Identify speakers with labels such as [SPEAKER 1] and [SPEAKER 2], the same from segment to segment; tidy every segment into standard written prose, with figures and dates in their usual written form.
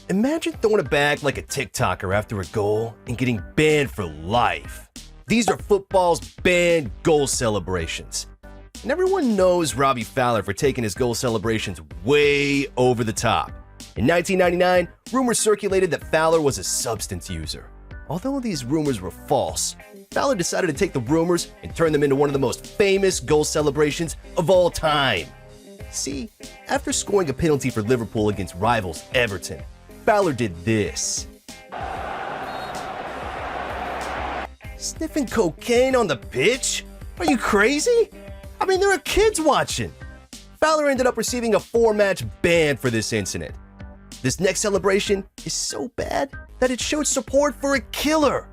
[SPEAKER 1] Imagine throwing it back like a TikToker after a goal and getting banned for life. These are football's banned goal celebrations. And everyone knows Robbie Fowler for taking his goal celebrations way over the top. In 1999, rumors circulated that Fowler was a substance user. Although these rumors were false, Fowler decided to take the rumors and turn them into one of the most famous goal celebrations of all time. See, after scoring a penalty for Liverpool against rivals Everton, Fowler did this. Sniffing cocaine on the pitch? Are you crazy? I mean, there are kids watching. Fowler ended up receiving a 4-match ban for this incident. This next celebration is so bad that it showed support for a killer.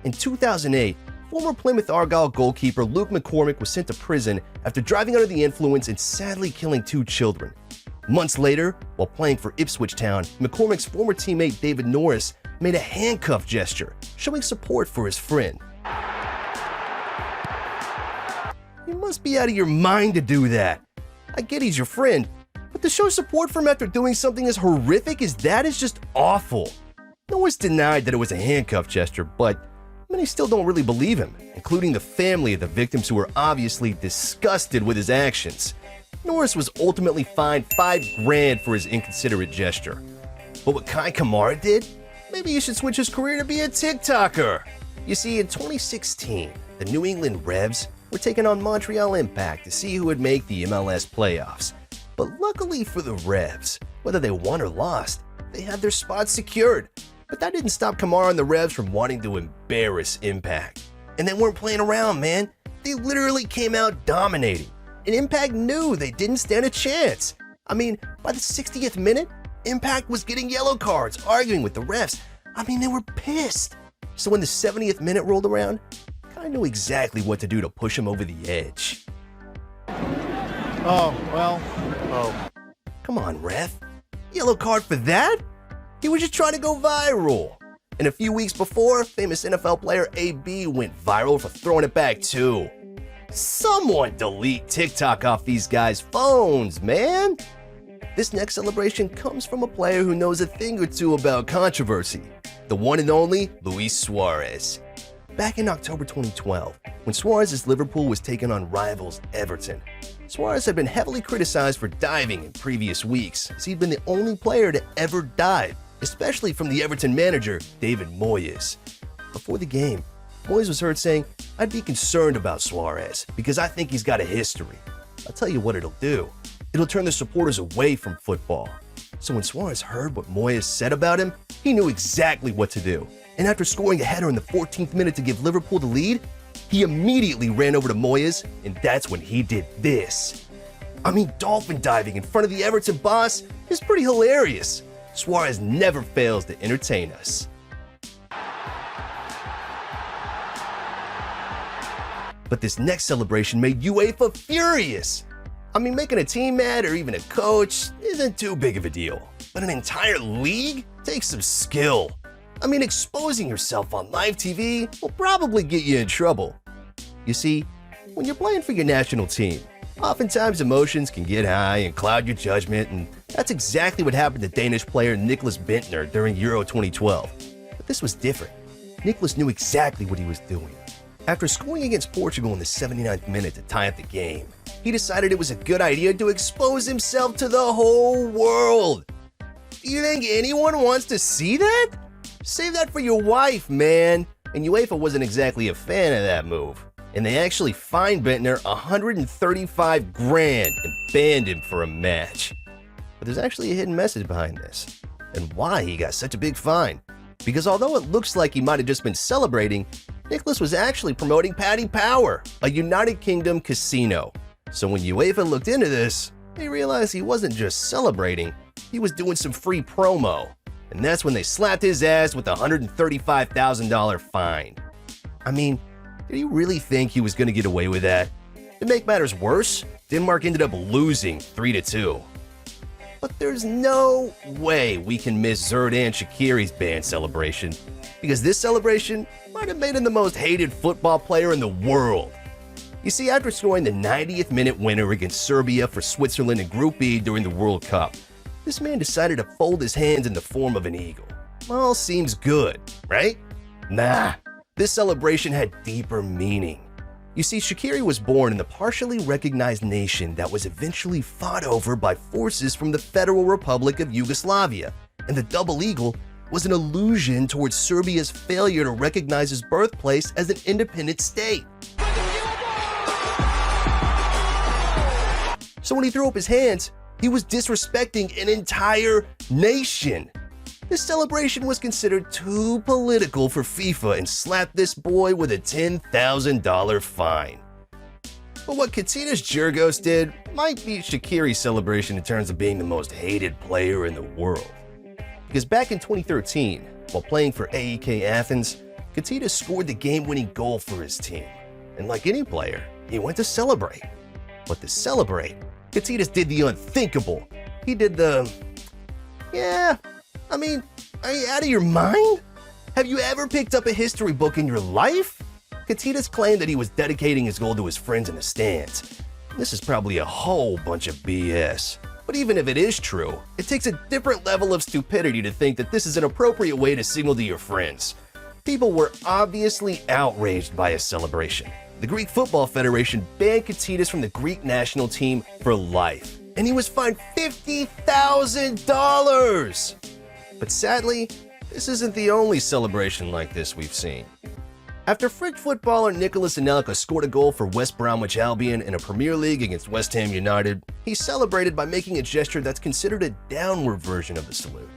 [SPEAKER 1] In 2008, former Plymouth Argyle goalkeeper Luke McCormick was sent to prison after driving under the influence and sadly killing 2 children. Months later, while playing for Ipswich Town, McCormick's former teammate David Norris made a handcuff gesture, showing support for his friend. You must be out of your mind to do that. I get he's your friend, but to show support for him after doing something as horrific as that is just awful. Norris denied that it was a handcuff gesture, but many still don't really believe him, including the family of the victims who were obviously disgusted with his actions. Norris was ultimately fined $5 grand for his inconsiderate gesture. But what Kai Kamara did? Maybe he should switch his career to be a TikToker. You see, in 2016, the New England Revs were taking on Montreal Impact to see who would make the MLS playoffs. But luckily for the Revs, whether they won or lost, they had their spots secured. But that didn't stop Kamara and the Revs from wanting to embarrass Impact. And they weren't playing around, man. They literally came out dominating. And Impact knew they didn't stand a chance. I mean, by the 60th minute, Impact was getting yellow cards, arguing with the refs. I mean, they were pissed. So when the 70th minute rolled around, Kai knew exactly what to do to push him over the edge.
[SPEAKER 2] Oh.
[SPEAKER 1] Come on, ref. Yellow card for that? He was just trying to go viral. And a few weeks before, famous NFL player AB went viral for throwing it back too. Someone delete TikTok off these guys' phones, man. This next celebration comes from a player who knows a thing or two about controversy. The one and only Luis Suarez. Back in October 2012, when Suarez's Liverpool was taking on rivals Everton, Suarez had been heavily criticized for diving in previous weeks, as he'd been the only player to ever dive, especially from the Everton manager, David Moyes. Before the game, Moyes was heard saying, "I'd be concerned about Suarez because I think he's got a history. I'll tell you what it'll do. It'll turn the supporters away from football." So when Suarez heard what Moyes said about him, he knew exactly what to do. And after scoring a header in the 14th minute to give Liverpool the lead, he immediately ran over to Moyes, and that's when he did this. I mean, dolphin diving in front of the Everton boss is pretty hilarious. Suarez never fails to entertain us. But this next celebration made UEFA furious. I mean, making a team mad or even a coach isn't too big of a deal. But an entire league takes some skill. I mean, exposing yourself on live TV will probably get you in trouble. You see, when you're playing for your national team, oftentimes emotions can get high and cloud your judgment, and that's exactly what happened to Danish player Nicklas Bentner during Euro 2012. But this was different. Nicklas knew exactly what he was doing. After scoring against Portugal in the 79th minute to tie up the game, he decided it was a good idea to expose himself to the whole world. Do you think anyone wants to see that? Save that for your wife, man. And UEFA wasn't exactly a fan of that move. And they actually fined Bentner $135 grand and banned him for a match. But there's actually a hidden message behind this, and why he got such a big fine. Because although it looks like he might have just been celebrating, Nicklas was actually promoting Paddy Power, a United Kingdom casino. So when UEFA looked into this, they realized he wasn't just celebrating, he was doing some free promo. And that's when they slapped his ass with a $135,000 fine. I mean, did he really think he was going to get away with that? To make matters worse, Denmark ended up losing 3-2. But there's no way we can miss Xherdan Shaqiri's band celebration, because this celebration might have made him the most hated football player in the world. You see, after scoring the 90th minute winner against Serbia for Switzerland in Group B during the World Cup, This man decided to fold his hands in the form of an eagle. All seems good, right? Nah, this celebration had deeper meaning. You see, Shaqiri was born in the partially recognized nation that was eventually fought over by forces from the Federal Republic of Yugoslavia, and the double eagle was an allusion towards Serbia's failure to recognize his birthplace as an independent state. So when he threw up his hands, he was disrespecting an entire nation. This celebration was considered too political for FIFA and slapped this boy with a $10,000 fine. But what Katinas Djurgos did might be Shaqiri's celebration in terms of being the most hated player in the world. Because back in 2013, while playing for AEK Athens, Katinas scored the game-winning goal for his team. And like any player, he went to celebrate. But to celebrate, Katinas did the unthinkable. He did the... are you out of your mind? Have you ever picked up a history book in your life? Katinas claimed that he was dedicating his goal to his friends in the stands. This is probably a whole bunch of BS. But even if it is true, it takes a different level of stupidity to think that this is an appropriate way to signal to your friends. People were obviously outraged by his celebration. The Greek Football Federation banned Katinas from the Greek national team for life, and he was fined $50,000! But sadly, this isn't the only celebration like this we've seen. After French footballer Nicolas Anelka scored a goal for West Bromwich Albion in a Premier League against West Ham United, he celebrated by making a gesture that's considered a downward version of the salute.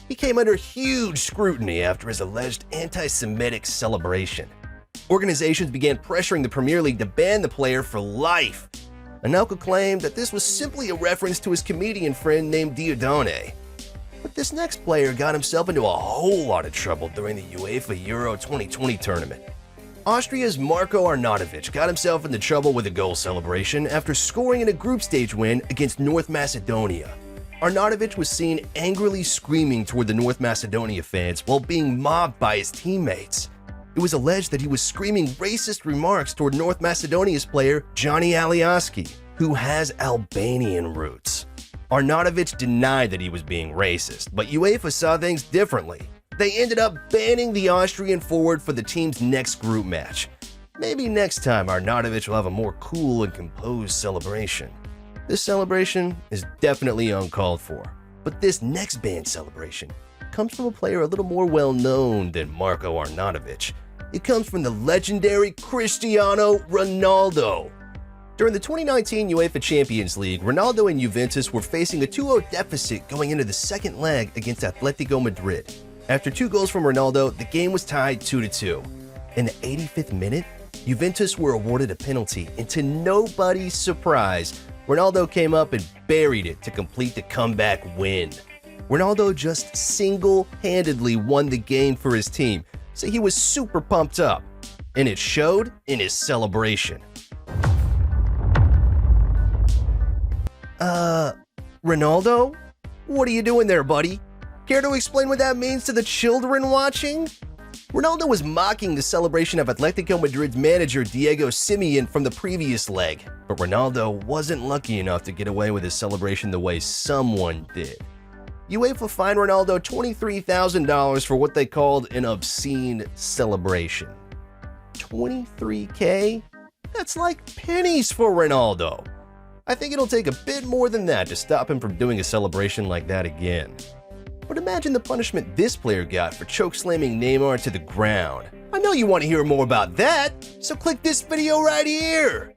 [SPEAKER 1] He came under huge scrutiny after his alleged anti-Semitic celebration. Organizations began pressuring the Premier League to ban the player for life. Anelka claimed that this was simply a reference to his comedian friend named Diodone. But this next player got himself into a whole lot of trouble during the UEFA Euro 2020 tournament. Austria's Marko Arnautovic got himself into trouble with a goal celebration after scoring in a group stage win against North Macedonia. Arnautovic was seen angrily screaming toward the North Macedonia fans while being mobbed by his teammates. It was alleged that he was screaming racist remarks toward North Macedonia's player Johnny Alioski, who has Albanian roots. Arnautovic denied that he was being racist, but UEFA saw things differently. They ended up banning the Austrian forward for the team's next group match. Maybe next time Arnautovic will have a more cool and composed celebration. This celebration is definitely uncalled for, but this next banned celebration comes from a player a little more well-known than Marko Arnautovic. It comes from the legendary Cristiano Ronaldo. During the 2019 UEFA Champions League, Ronaldo and Juventus were facing a 2-0 deficit going into the second leg against Atletico Madrid. After 2 goals from Ronaldo, the game was tied 2-2. In the 85th minute, Juventus were awarded a penalty, and to nobody's surprise, Ronaldo came up and buried it to complete the comeback win. Ronaldo just single-handedly won the game for his team, so he was super pumped up, and it showed in his celebration. Ronaldo? What are you doing there, buddy? Care to explain what that means to the children watching? Ronaldo was mocking the celebration of Atletico Madrid's manager Diego Simeone from the previous leg, but Ronaldo wasn't lucky enough to get away with his celebration the way someone did. UEFA fined Ronaldo $23,000 for what they called an obscene celebration. $23K? That's like pennies for Ronaldo. I think it'll take a bit more than that to stop him from doing a celebration like that again. But imagine the punishment this player got for chokeslamming Neymar to the ground. I know you want to hear more about that, so click this video right here.